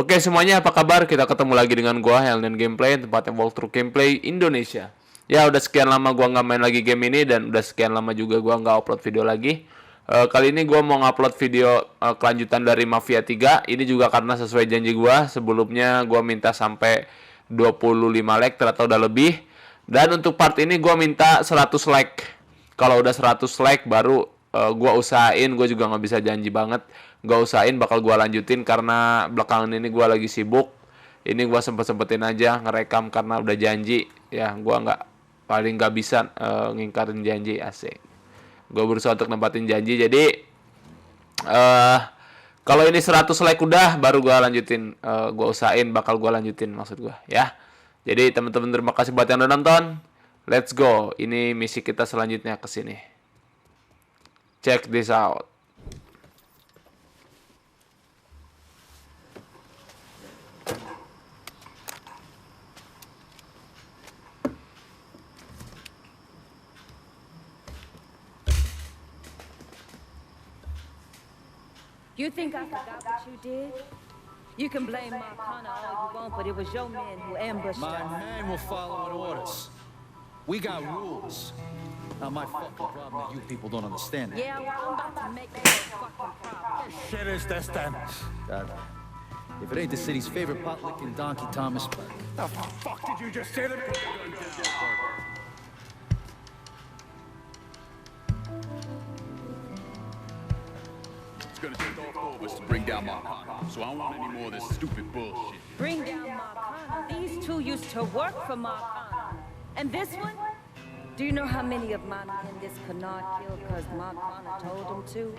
Oke semuanya, apa kabar? Kita ketemu lagi dengan gua Helden Gameplay, tempatnya walkthrough gameplay Indonesia. Ya udah sekian lama gua nggak main lagi game ini dan udah sekian lama juga gua nggak upload video lagi. Kali ini gua mau ngupload video kelanjutan dari Mafia 3. Ini juga karena sesuai janji gua sebelumnya gua minta sampai 25 like ternyata udah lebih. Dan untuk part ini gua minta 100 like. Kalau udah 100 like baru gua usahain, gua juga nggak bisa janji banget. Gua usahain bakal gua lanjutin karena belakangan ini gua lagi sibuk. Ini gua sempet-sempetin aja ngerekam karena udah janji. Ya, gua paling nggak bisa ngingkarin janji, asik. Gua berusaha untuk nempatin janji. Jadi kalau ini 100 like udah baru gua lanjutin. Gua usahain bakal gua lanjutin maksud gua, ya. Jadi teman-teman terima kasih buat yang udah nonton. Let's go. Ini misi kita selanjutnya ke sini. Check this out. You think I forgot what you did? You can blame Marcana all you want, but it was your men who ambushed us. My men were following orders. We got rules. Not my fucking problem that you people don't understand that. Yeah, well, I'm about to make that your fucking problem. Shit is this then? God, if it ain't the city's favorite pot-licking donkey, Thomas Burke. The fuck did you just say to me? It's gonna take all 4 of us to bring down Marcana, so I don't want any more of this stupid bullshit. Bring down Marcana. These two used to work for Marcana. And this one? Do you know how many of my men this canard killed because Marcana told him to?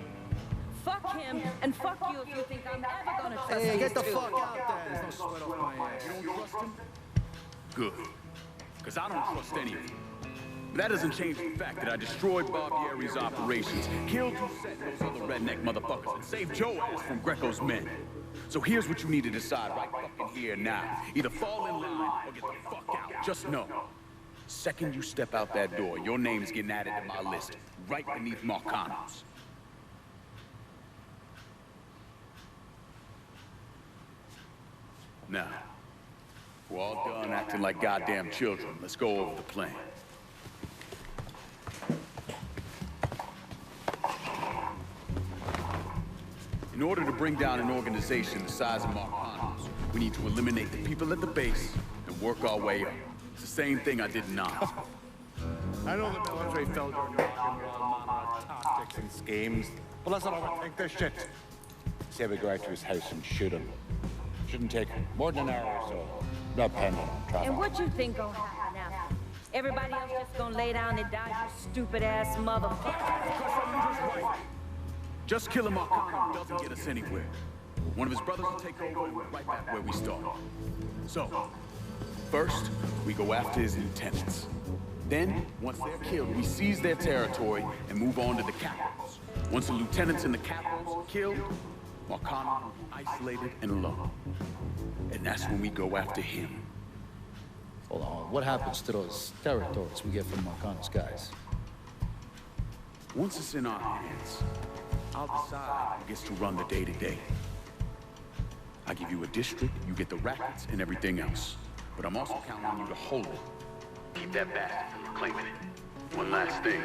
Fuck him, and fuck you if you think I'm ever gonna trust Hey, these get the two. fuck out there. There's no sweat off my ass. You don't trust him? Good. Because I don't trust any of you. But that doesn't change the fact that I destroyed Barbieri's operations, killed Doucette and those other redneck motherfuckers, and saved Joe ass from Greco's men. So here's what you need to decide right fucking here now. Either fall in line or get the fuck out. Just know. Second you step out that door, your name is getting added to my list, right beneath Marcano's. Now, we're all done acting like goddamn children. Let's go over the plan. In order to bring down an organization the size of Marcano's, we need to eliminate the people at the base and work our way up. It's the same thing I did in Oz. I know the military fell during your rock and roll tactics and schemes, but let's not overthink this shit. Say we go out to his house and shoot him. Shouldn't take more than an hour or so. Depending on traffic. And what you think gonna happen now? Everybody else just gonna lay down and die, you stupid-ass motherfucker. Just killing Marcano doesn't get us anywhere. One of his brothers will take over and we're right back where we started. So, first, we go after his lieutenants. Then, once they're killed, we seize their territory and move on to the capitals. Once the lieutenants and the capitals are killed, Marcano will be isolated and alone. And that's when we go after him. Hold on, what happens to those territories we get from Marcana's guys? Once it's in our hands, I'll decide who gets to run the day-to-day. I give you a district, you get the rackets and everything else. But I'm also counting on you to hold it. Keep that bastard from reclaiming it. One last thing.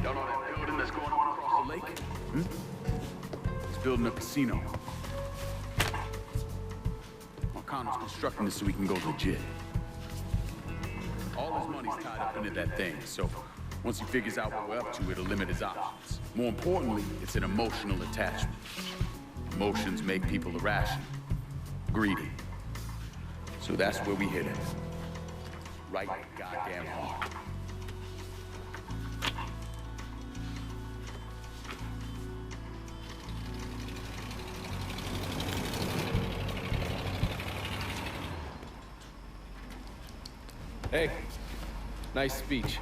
Y'all know that building that's going on across the lake? It's building a casino. Marcano's constructing this so we can go legit. All his money's tied up into that thing, so once he figures out what we're up to, it'll limit his options. More importantly, it's an emotional attachment. Emotions make people irrational, greedy. So that's where we hit it. Right in the goddamn heart. Hey, nice speech.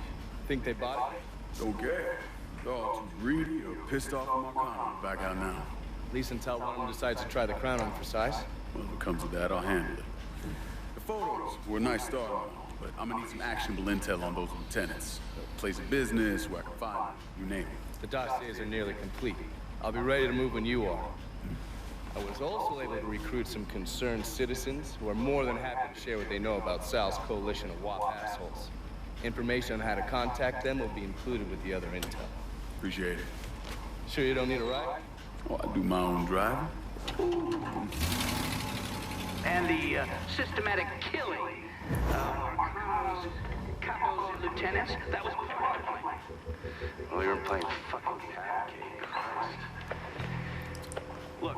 Think they bought it? Okay. They're all too greedy or pissed off at Marcano. Back out now. At least until one of them decides to try the crown on for size. Well, if it comes to that, I'll handle it. The photos were a nice start, but I'm gonna need some actionable intel on those lieutenants. Place of business, where I can find them, you name it. The dossiers are nearly complete. I'll be ready to move when you are. I was also able to recruit some concerned citizens who are more than happy to share what they know about Sal's coalition of WAP assholes. Information on how to contact them will be included with the other intel. Appreciate it. Sure you don't need a ride? Oh, I do my own driving. And the systematic killing of Marcano's capos and lieutenants, that was part of the plan. Well, we were playing fucking pancake, Christ. Look,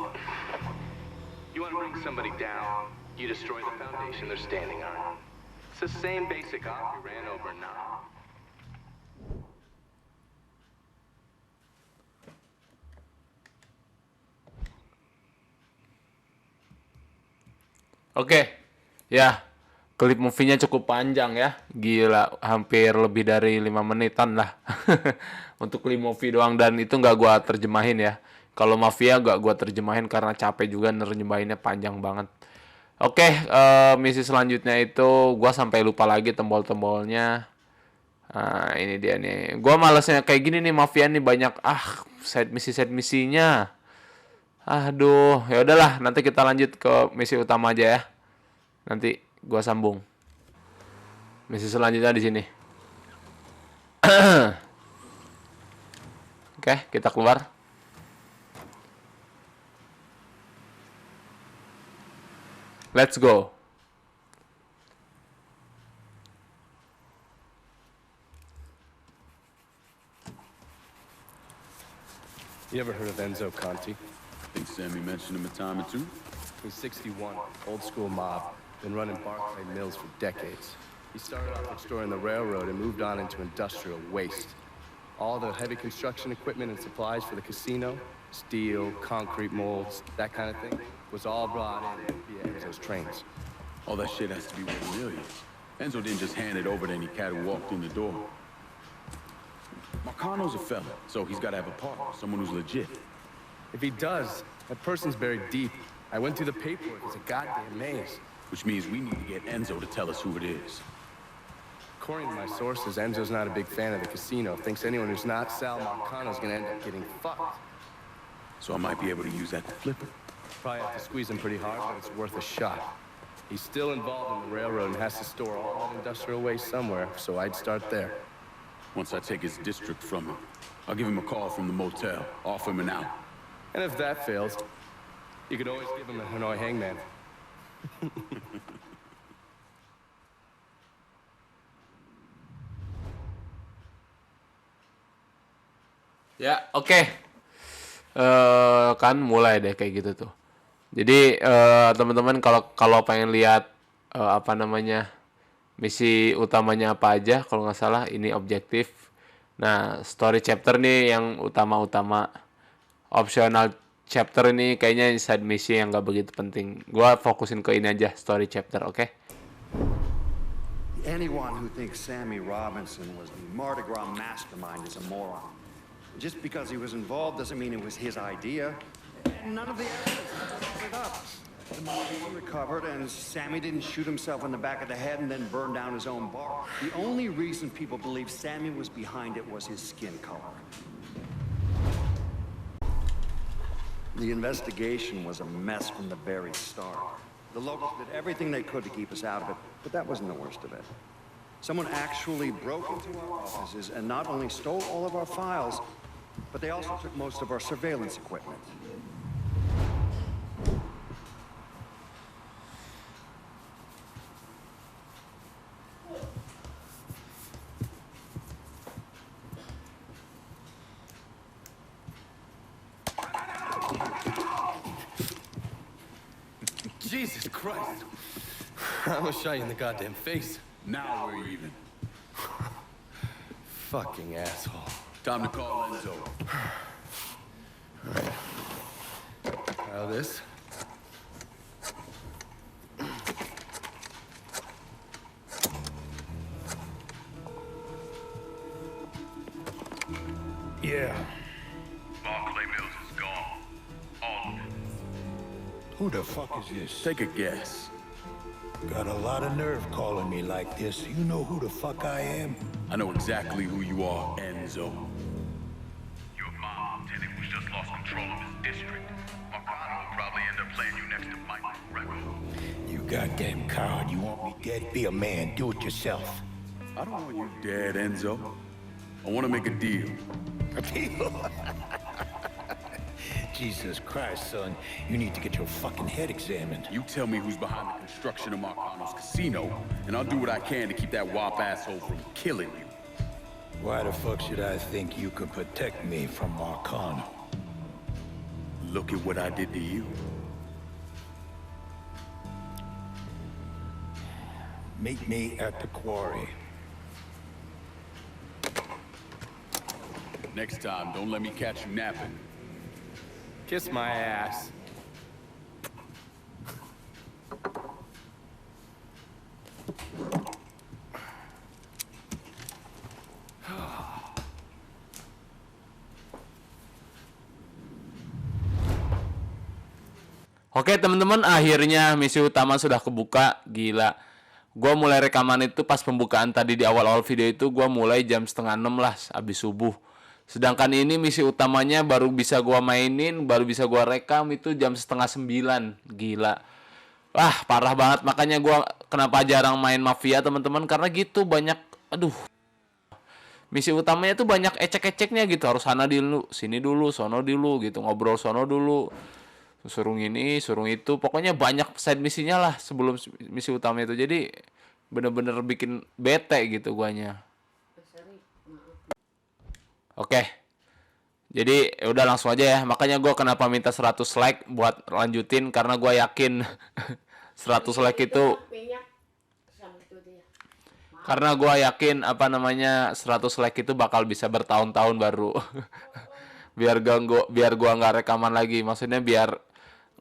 you want to bring somebody down, you destroy the foundation they're standing on. It's the same basic op we ran over now. Oke, ya, klip movie-nya cukup panjang ya, gila, hampir lebih dari 5 menitan lah, untuk klip movie doang, dan itu nggak gua terjemahin ya. Kalau Mafia nggak gua terjemahin karena capek juga nerjemahinnya, panjang banget. Oke, misi selanjutnya itu gua sampai lupa lagi tombol-tombolnya. Nah, ini dia nih. Gua malesnya kayak gini nih, Mafia nih banyak side misinya. Aduh, ya udahlah, nanti kita lanjut ke misi utama aja ya. Nanti gua sambung. Misi selanjutnya di sini. Oke, kita keluar. Let's go. You ever heard of Enzo Conti? I think Sammy mentioned him a time or two. He's 61, old school mob. Been running Barclay Mills for decades. He started off exploring the railroad and moved on into industrial waste. All the heavy construction equipment and supplies for the casino, steel, concrete molds, that kind of thing, was all brought in via Enzo's trains. All that shit has to be worth millions. Enzo didn't just hand it over to any cat who walked in the door. Marcano's a fella, so he's got to have a partner, someone who's legit. If he does, that person's buried deep. I went through the paperwork. It's a goddamn maze. Which means we need to get Enzo to tell us who it is. According to my sources, Enzo's not a big fan of the casino. Thinks anyone who's not Sal Marcano's gonna end up getting fucked. So I might be able to use that to flip him. Probably have to squeeze him pretty hard, but it's worth a shot. He's still involved in the railroad and has to store all that industrial waste somewhere, so I'd start there. Once I take his district from him, I'll give him a call from the motel, offer him an out. And if that fails, you could always give him a Hanoi hangman. Ya, oke. Kan mulai deh kayak gitu tuh. Jadi teman-teman kalau pengen lihat misi utamanya apa aja, kalau nggak salah ini objektif. Nah, story chapter nih yang utama-utama. Optional chapter ini kayaknya side misi yang nggak begitu penting. Gua fokusin ke ini aja, story chapter, oke? Anyone who thinks Sammy Robinson was the Mardi Gras mastermind is a moron. Just because he was involved doesn't mean it was his idea. None of the evidence backs it up. The money was recovered, and Sammy didn't shoot himself in the back of the head and then burn down his own bar. The only reason people believe Sammy was behind it was his skin color. The investigation was a mess from the very start. The locals did everything they could to keep us out of it, but that wasn't the worst of it. Someone actually broke into our offices and not only stole all of our files, but they also took most of our surveillance equipment. Jesus Christ! I almost shot you in the goddamn face. Now we're even. Fucking asshole. Time to call Enzo. Now this. Yeah. Barclay Mills is gone. All of it. Who the fuck is this? Take a guess. Got a lot of nerve calling me like this. You know who the fuck I am? I know exactly who you are, Enzo. Your mob lieutenant who's just lost control of his district. Marcano will probably playing you next to Mike, regroup. You goddamn coward. You want me dead? Be a man. Do it yourself. I don't want you dead, Enzo. I want to make a deal. A deal? Jesus Christ, son. You need to get your fucking head examined. You tell me who's behind the construction of Marcano's casino, and I'll do what I can to keep that wop asshole from killing you. Why the fuck should I think you could protect me from Marcano? Look at what I did to you. Meet me at the quarry. Next time, don't let me catch you napping. Kiss my ass. Oke teman-teman, akhirnya misi utama sudah kebuka. Gila, gua mulai rekaman itu pas pembukaan tadi di awal-awal video itu. Gua mulai jam 5:30 lah, abis subuh. Sedangkan ini misi utamanya baru bisa gua mainin, baru bisa gua rekam itu jam 8:30. Gila, wah parah banget. Makanya gua kenapa jarang main Mafia teman-teman, karena gitu banyak, aduh, misi utamanya tuh banyak ecek-eceknya gitu. Harus sana dulu, sini dulu, sono dulu gitu, ngobrol sono dulu, suruh ini, suruh itu. Pokoknya banyak side misinya lah sebelum misi utama itu. Jadi bener-bener bikin bete gitu guanya. Oke, jadi udah langsung aja ya. Makanya gue kenapa minta 100 like buat lanjutin, karena gue yakin 100 like itu, karena gue yakin 100 like itu bakal bisa bertahun-tahun baru. biar gua nggak rekaman lagi. Maksudnya biar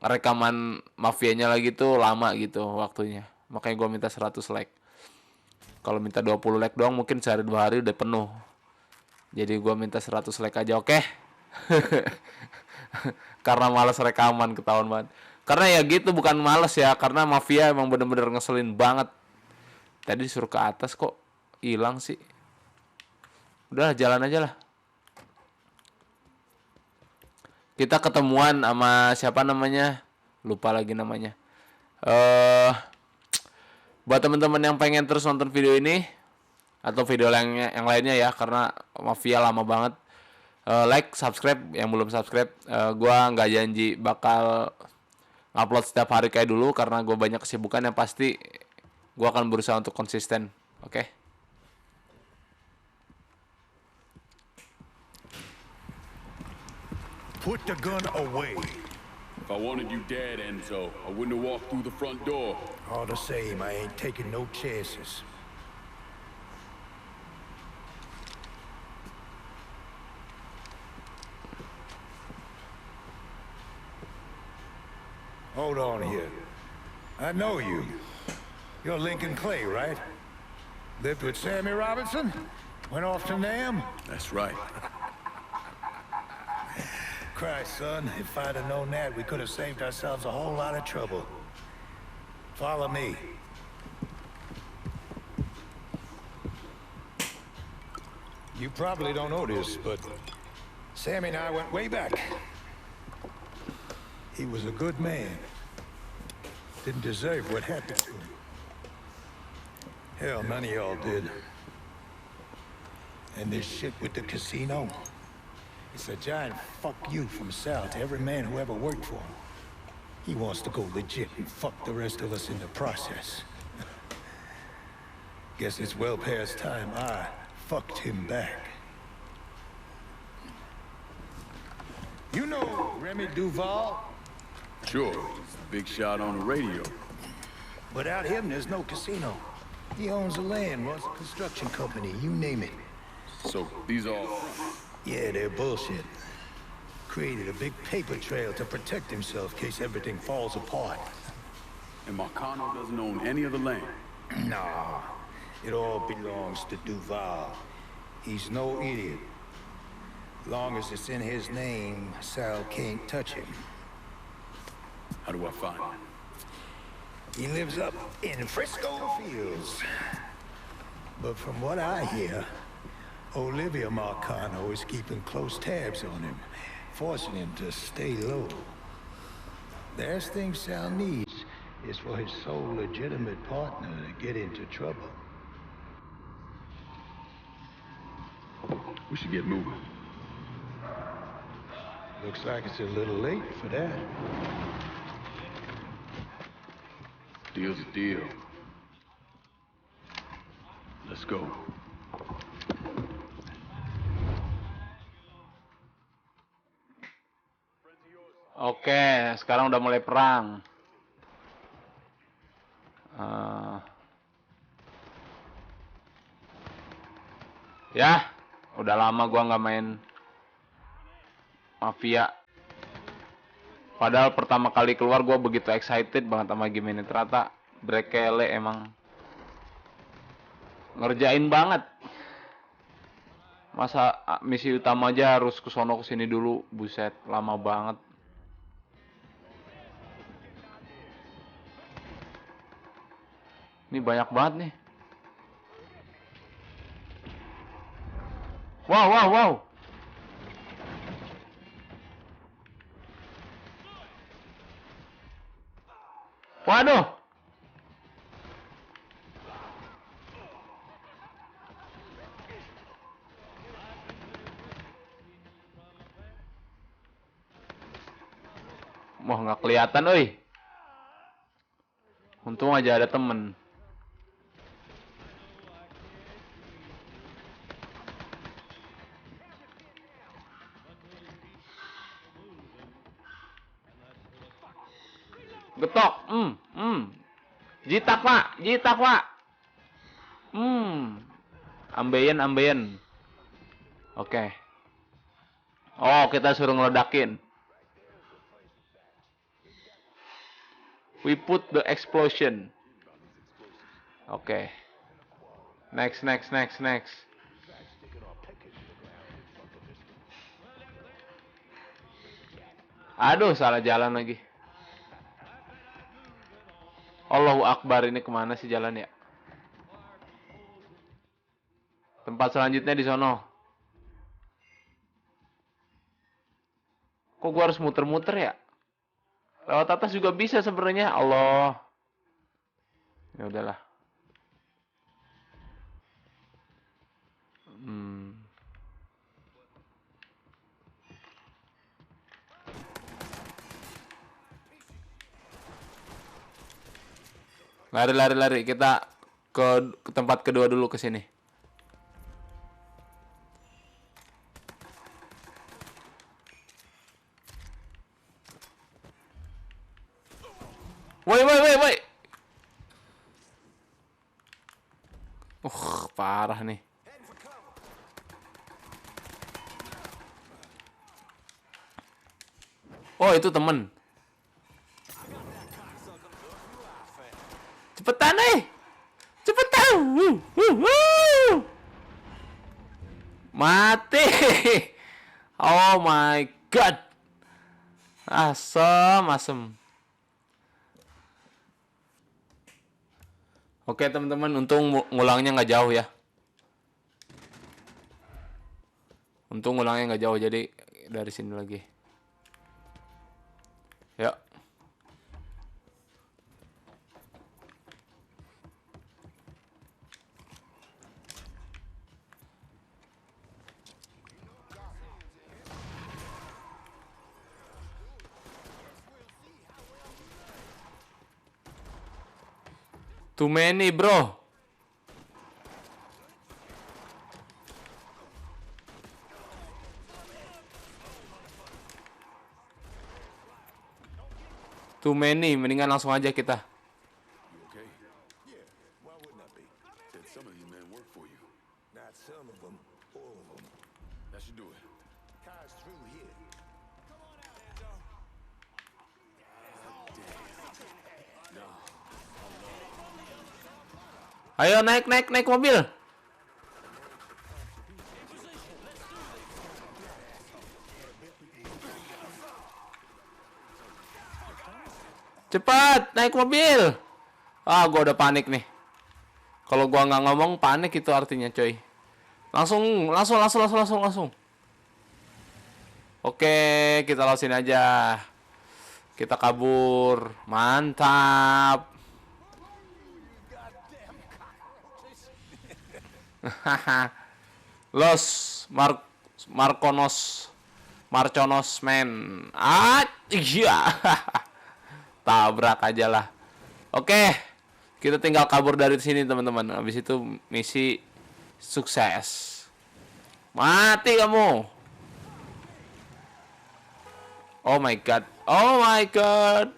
rekaman mafianya lagi tuh lama gitu waktunya. Makanya gue minta 100 like. Kalau minta 20 like doang mungkin sehari 2 hari udah penuh. Jadi gue minta 100 like aja, oke? Karena malas rekaman, ketahuan banget. Karena ya gitu, bukan malas ya. Karena Mafia emang bener-bener ngeselin banget. Tadi disuruh ke atas kok hilang sih. Udah jalan aja lah. Kita ketemuan sama siapa namanya? Lupa lagi namanya. Buat teman-teman yang pengen terus nonton video ini atau video yang lainnya ya, karena Mafia lama banget. Like, subscribe yang belum subscribe. Gua nggak janji bakal upload setiap hari kayak dulu karena gue banyak kesibukan. Yang pasti gue akan berusaha untuk konsisten. Oke? Put the gun away. If I wanted you dead, Enzo, I wouldn't have walked through the front door. All the same, I ain't taking no chances. Hold on here. I know you. You're Lincoln Clay, right? Lived with Sammy Robinson? Went off to Nam? That's right. Christ, son, if I'd have known that, we could have saved ourselves a whole lot of trouble. Follow me. You probably don't know this, but Sammy and I went way back. He was a good man. Didn't deserve what happened to him. Hell, none of y'all did. And this shit with the casino, it's a giant fuck you from Sal to every man who ever worked for him. He wants to go legit and fuck the rest of us in the process. Guess it's well past time I fucked him back. You know Remy Duval? Sure, he's the big shot on the radio. Without him, there's no casino. He owns the land, runs a construction company, you name it. So, these are all fronts? Yeah, they're bullshit. Created a big paper trail to protect himself in case everything falls apart. And Marcano doesn't own any of the land? Nah, it all belongs to Duval. He's no idiot. Long as it's in his name, Sal can't touch him. How do I find him? He lives up in Frisco Fields. But from what I hear, Olivia Marcano is keeping close tabs on him, forcing him to stay low. Last thing Sal needs is for his sole legitimate partner to get into trouble. We should get moving. Looks like it's a little late for that. Deal's a deal. Let's go. Oke, sekarang udah mulai perang. Ya, udah lama gua nggak main Mafia. Padahal pertama kali keluar gua begitu excited banget sama game ini. Ternyata Betrayal emang ngerjain banget. Masa misi utama aja harus kesono kesini dulu, buset, lama banget. Ini banyak banget nih. Wow, wow, wow. Waduh. Wah, nggak kelihatan, oi. Untung aja ada temen. Getok. Jitak, Pak. Jitak, Pak. Ambeien. Oke. Oh, kita suruh ngeledakin. We put the explosion. Oke. Next. Aduh, salah jalan lagi. Allahu Akbar, ini kemana sih jalan ya? Tempat selanjutnya di sono. Kok gua harus muter-muter ya? Lewat atas juga bisa sebenarnya. Allah. Ya udahlah. Lari. Kita ke tempat kedua dulu, ke sini. Woi. Parah nih. Oh, itu temen. Cepetan nih. Cepetan. Mati. Oh my god. Asem. Oke teman-teman, untung ngulangnya nggak jauh ya. Untung ngulangnya nggak jauh, jadi dari sini lagi. Ya. Too many, bro. Too many, mendingan langsung aja kita. You okay? Yeah, why wouldn't I be? Said some of these men work for you. Not some of them, all of them. That should do it. Car's through here. Come on out, Enzo. Ayo naik mobil. Cepat, naik mobil. Ah, gua udah panik nih. Kalau gua nggak ngomong panik itu artinya, coy. Langsung. Oke, kita langsung aja. Kita kabur. Mantap. Los Marconos men. Iya. Tabrak aja lah. Oke. Kita tinggal kabur dari sini, teman-teman. Habis itu misi sukses. Mati kamu. Oh my god. Oh my god.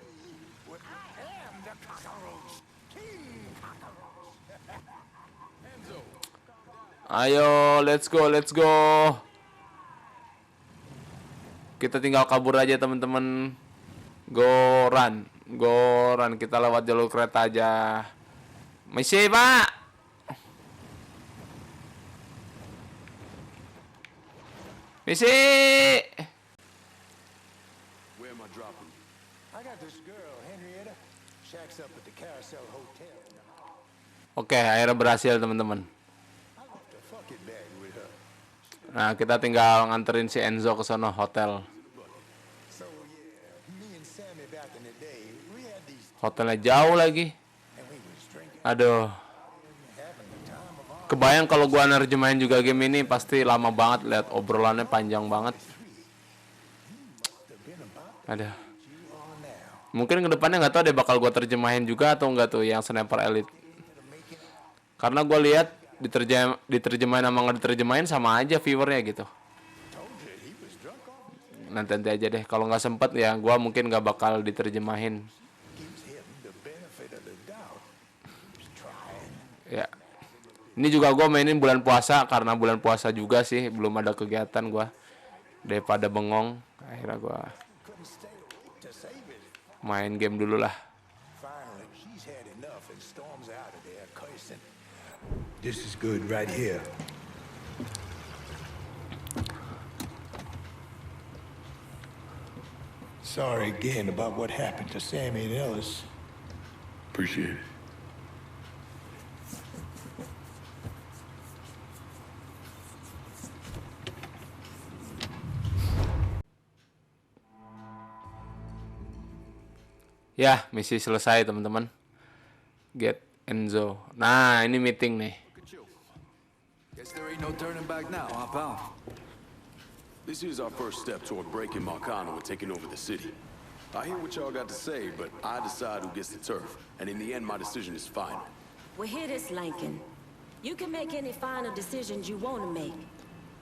Ayo, let's go, let's go. Kita tinggal kabur aja, teman-teman. Go run. Kita lewat jalur kereta aja. Misi, Pak. Misi. Where am I dropping you? I got this girl, Henrietta. Shacks up at the Carousel Hotel. Oke, akhirnya berhasil, teman-teman. The fucking bag with her. Nah, kita tinggal nganterin si Enzo ke sono hotel. So yeah, me and Sammy back in the day, we had these Hotelnya jauh lagi. and we was drinking, Aduh. having the time of our Kebayang kalau gua nerjemahin juga game ini pasti lama banget, lihat obrolannya panjang banget. Ada. Mungkin kedepannya nggak tahu deh bakal gua terjemahin juga atau enggak tuh yang Sniper Elite. Karena gua lihat diterjemahin sama nggak diterjemahin sama aja viewernya gitu. Nanti aja deh. Kalau nggak sempet ya gua mungkin nggak bakal diterjemahin. Ya. Ini juga gue mainin bulan puasa karena bulan puasa juga sih, belum ada kegiatan gue. Daripada bengong, akhirnya gue main game dulu lah. finally, she's had enough and storms out of there cursing. This is good right here. Sorry again about what happened to Sammy and Ellis. Appreciate it. Ya, misi selesai teman-teman. Get Enzo. Nah, ini meeting nih. Guess there ain't no turning back now, huh, pal? This is our first step toward breaking Marcano and taking over the city. I hear what y'all got to say, but I decide who gets the turf. And in the end, my decision is final. Well, hear this, Lincoln. You can make any final decisions you want to make.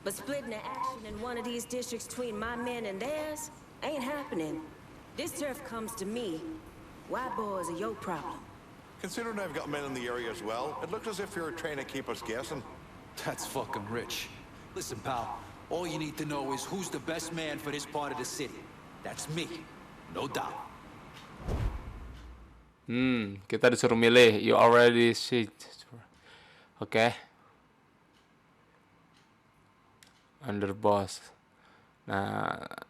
But splitting the action in one of these districts between my men and theirs ain't happening. This turf comes to me. White boys are your problem. Considering I've got men in the area as well, it looked as if you were trying to keep us guessing. That's fucking rich. Listen, pal, all you need to know is who's the best man for this part of the city. That's me. No doubt. Kita disuruh milih. You already see. Oke. Underboss. Nah.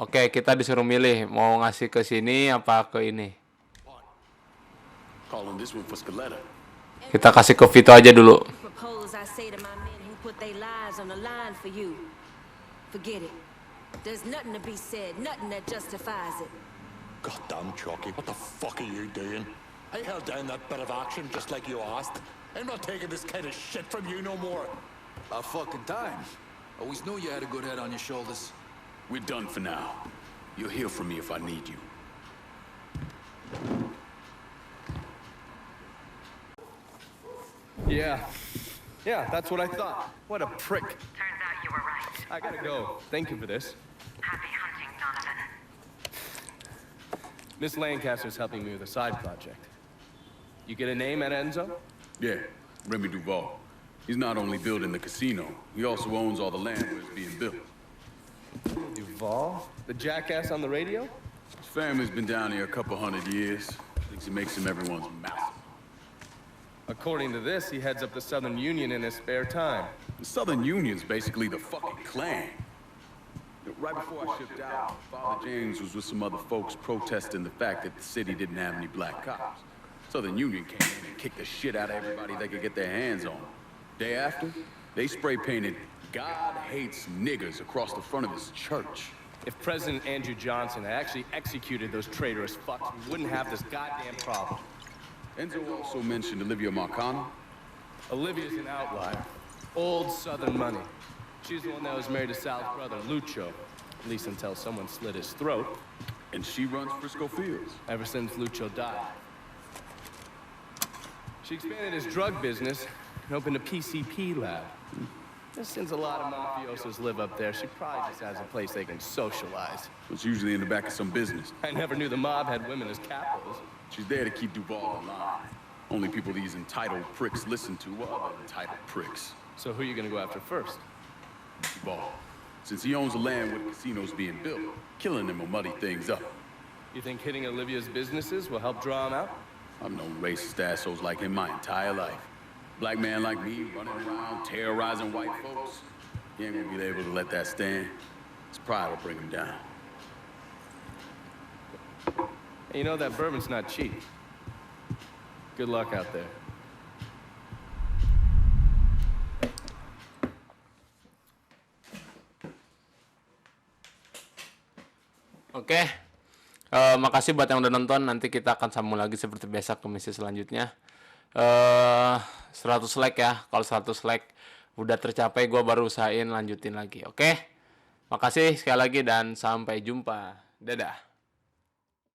Oke, kita disuruh milih mau ngasih ke sini apa ke ini. Calling this one for Scaletta. Kita kasih ke Vito aja dulu. Propose I say to my men who put their lives on the line for you. Forget it. There's nothing to be said, nothing that justifies it. Goddamn, Chucky, what the fuck are you doing? I held down that bit of action just like you asked. I'm not taking this kind of shit from you no more. About fucking time. Always knew you had a good head on your shoulders. We're done for now. You'll hear from me if I need you. Yeah, that's what I thought. What a prick. Turns out you were right. I gotta go. Thank you for this. Happy hunting, Donovan. Miss Lancaster's helping me with a side project. You get a name at Enzo? Yeah, Remy Duval. He's not only building the casino, he also owns all the land where it's being built. Duval? The jackass on the radio? His family's been down here a couple 100 years. Thinks he makes him everyone's mouse. According to this, he heads up the Southern Union in his spare time. The Southern Union's basically the fucking Klan. Right before I shipped out, Father James was with some other folks protesting the fact that the city didn't have any black cops. Southern Union came in and kicked the shit out of everybody they could get their hands on. Day after, They spray painted "God hates niggers" across the front of his church. If President Andrew Johnson had actually executed those traitorous fucks, we wouldn't have this goddamn problem. Enzo also mentioned Olivia Marcano. Olivia's an outlier. Old Southern money. She's the one that was married to Sal's brother, Lucho. At least until someone slit his throat. And she runs Frisco Fields. Ever since Lucho died. She expanded his drug business and opened a PCP lab. Since a lot of mafiosos live up there, she probably just has a place they can socialize. It's usually in the back of some business. I never knew the mob had women as capos. She's there to keep Duval alive. Only people these entitled pricks listen to are other entitled pricks. So who are you gonna go after first? Duval. Since he owns the land where the casino's being built, killing him will muddy things up. You think hitting Olivia's businesses will help draw him out? I've known racist assholes like him my entire life. Black man like me running around terrorizing white folks. He ain't gonna be able to let that stand. His pride will bring him down. Hey, you know that bourbon's not cheap. Good luck out there. Oke. Makasih buat yang udah nonton. Nanti kita akan sambung lagi seperti biasa ke misi selanjutnya. 100 like ya. Kalau 100 like udah tercapai, gue baru usahain lanjutin lagi. Oke. Makasih sekali lagi dan sampai jumpa. Dadah.